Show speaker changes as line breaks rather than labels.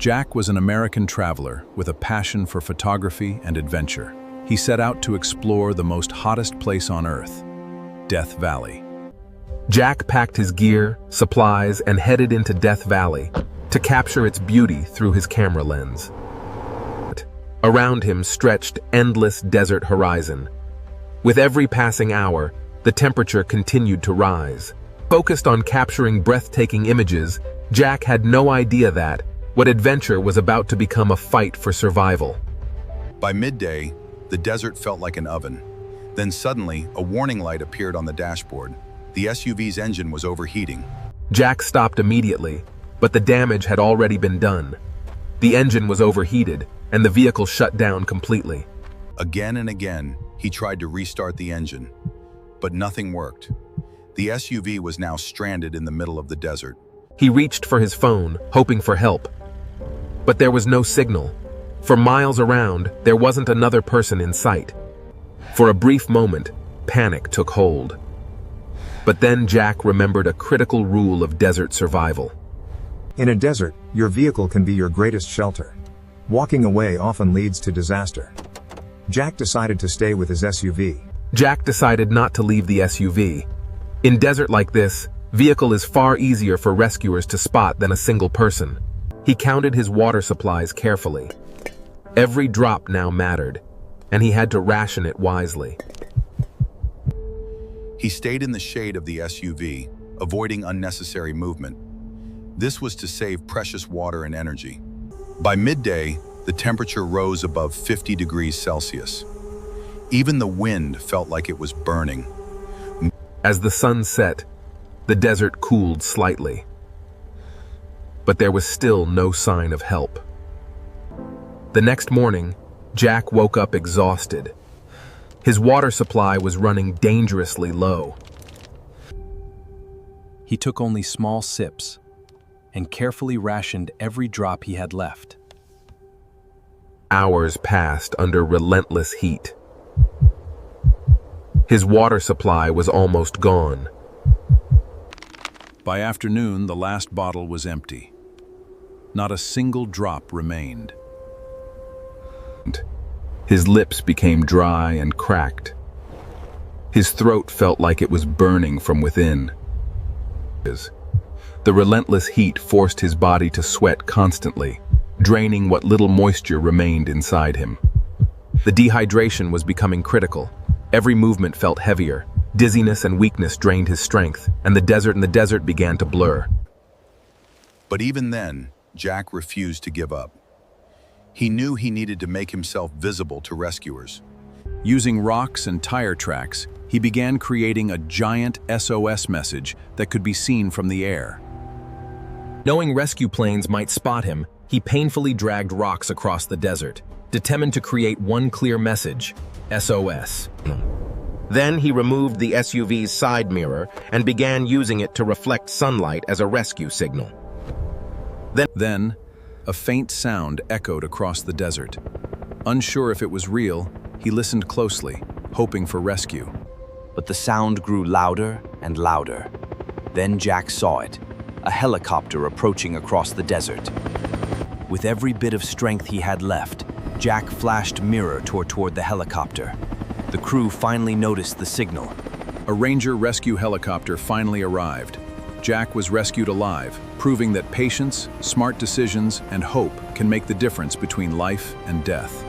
Jack was an American traveler with a passion for photography and adventure. He set out to explore the most hottest place on Earth, Death Valley.
Jack packed his gear, supplies, and headed into Death Valley to capture its beauty through his camera lens. Around him stretched endless desert horizon. With every passing hour, the temperature continued to rise. Focused on capturing breathtaking images, Jack had no idea that what adventure was about to become a fight for survival.
By midday, the desert felt like an oven. Then suddenly, a warning light appeared on the dashboard. The SUV's engine was overheating.
Jack stopped immediately, but the damage had already been done. The engine was overheated, and the vehicle shut down completely.
Again and again, he tried to restart the engine, but nothing worked. The SUV was now stranded in the middle of the desert.
He reached for his phone, hoping for help. But there was no signal. For miles around, there wasn't another person in sight. For a brief moment, panic took hold. But then Jack remembered a critical rule of desert survival.
In a desert, your vehicle can be your greatest shelter. Walking away often leads to disaster. Jack decided to stay with his SUV.
Jack decided not to leave the SUV. In desert like this, vehicle is far easier for rescuers to spot than a single person. He counted his water supplies carefully. Every drop now mattered, and he had to ration it wisely.
He stayed in the shade of the SUV, avoiding unnecessary movement. This was to save precious water and energy. By midday, the temperature rose above 50 degrees Celsius. Even the wind felt like it was burning.
As the sun set, the desert cooled slightly. But there was still no sign of help. The next morning, Jack woke up exhausted. His water supply was running dangerously low.
He took only small sips and carefully rationed every drop he had left.
Hours passed under relentless heat. His water supply was almost gone.
By afternoon, the last bottle was empty. Not a single drop remained.
His lips became dry and cracked. His throat felt like it was burning from within. The relentless heat forced his body to sweat constantly, draining what little moisture remained inside him. The dehydration was becoming critical. Every movement felt heavier. Dizziness and weakness drained his strength, and the desert began to blur.
But even then, Jack refused to give up. He knew he needed to make himself visible to rescuers.
Using rocks and tire tracks, he began creating a giant SOS message that could be seen from the air.
Knowing rescue planes might spot him, he painfully dragged rocks across the desert, determined to create one clear message: SOS. Then he removed the SUV's side mirror and began using it to reflect sunlight as a rescue signal.
Then, a faint sound echoed across the desert. Unsure if it was real, he listened closely, hoping for rescue.
But the sound grew louder and louder. Then Jack saw it, a helicopter approaching across the desert. With every bit of strength he had left, Jack flashed mirror toward the helicopter. The crew finally noticed the signal.
A Ranger rescue helicopter finally arrived. Jack was rescued alive, proving that patience, smart decisions, and hope can make the difference between life and death.